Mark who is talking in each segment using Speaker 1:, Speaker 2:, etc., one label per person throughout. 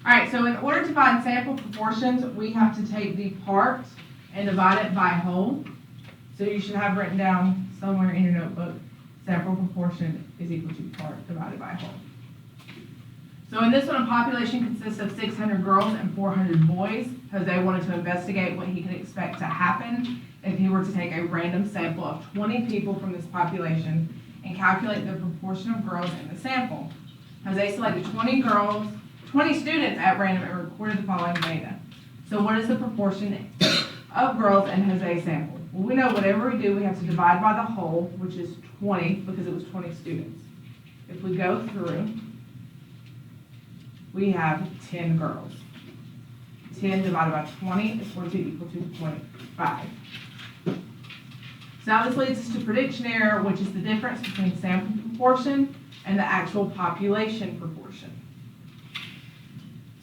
Speaker 1: All right, so in order to find sample proportions, we have to take the part and divide it by whole. So you should have written down somewhere in your notebook, sample proportion is equal to part divided by whole. So in this one, a population consists of 600 girls and 400 boys. Jose wanted to investigate what he could expect to happen if he were to take a random sample of 20 people from this population and calculate the proportion of girls in the sample. Jose selected 20 students at random and recorded the following data. So what is the proportion of girls in Jose's sample? Well, we know whatever we do, we have to divide by the whole, which is 20, because it was 20 students. If we go through, we have 10 girls. 10 divided by 20 is going to equal to 0.5. So now this leads us to prediction error, which is the difference between sample proportion and the actual population proportion.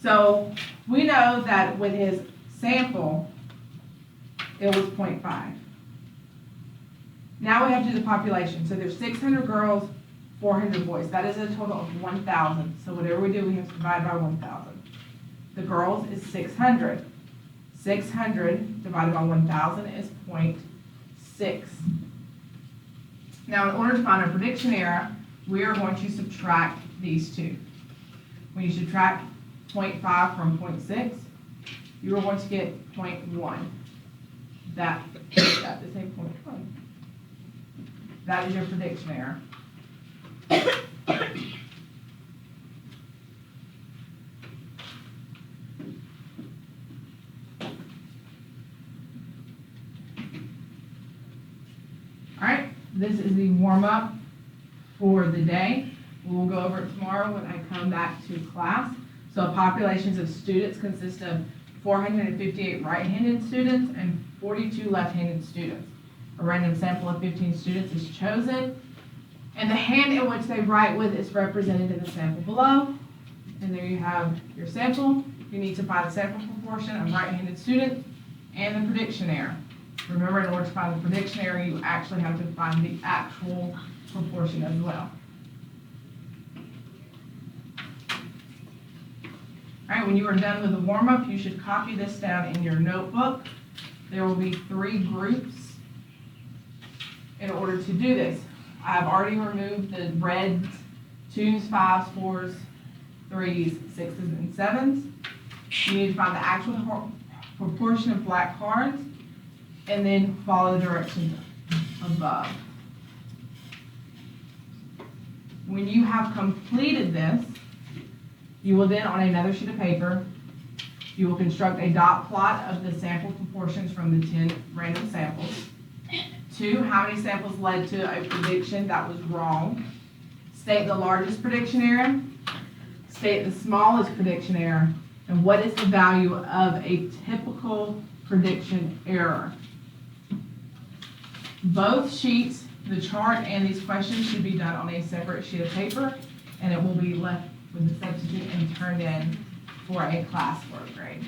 Speaker 1: So we know that with his sample, it was 0.5. Now we have to do the population. So there's 600 girls, 400 boys. That is a total of 1,000. So whatever we do, we have to divide by 1,000. The girls is 600. 600 divided by 1,000 is 0.6. Now in order to find our prediction error, we are going to subtract these two. When you subtract 0.5 from 0.6, you are going to get 0.1. That is a 0.1. That is your prediction error. All right, this is the warm-up for the day. We'll go over it tomorrow when I come back to class. So populations of students consist of 458 right-handed students and 42 left-handed students. A random sample of 15 students is chosen, and the hand in which they write with is represented in the sample below. And there you have your sample. You need to find the sample proportion of right-handed students and the prediction error. Remember, in order to find the prediction error, you actually have to find the actual proportion as well. All right, when you are done with the warm-up, you should copy this down in your notebook. There will be 3 groups in order to do this. I've already removed the reds, 2s, 5s, 4s, 3s, 6s, and 7s. You need to find the actual proportion of black cards and then follow the directions above. When you have completed this, you will then, on another sheet of paper, you will construct a dot plot of the sample proportions from the 10 random samples. 2, how many samples led to a prediction that was wrong. State the largest prediction error. State the smallest prediction error. And what is the value of a typical prediction error? Both sheets, the chart and these questions, should be done on a separate sheet of paper, and it will be left with the substitute and turned in for a classwork grade.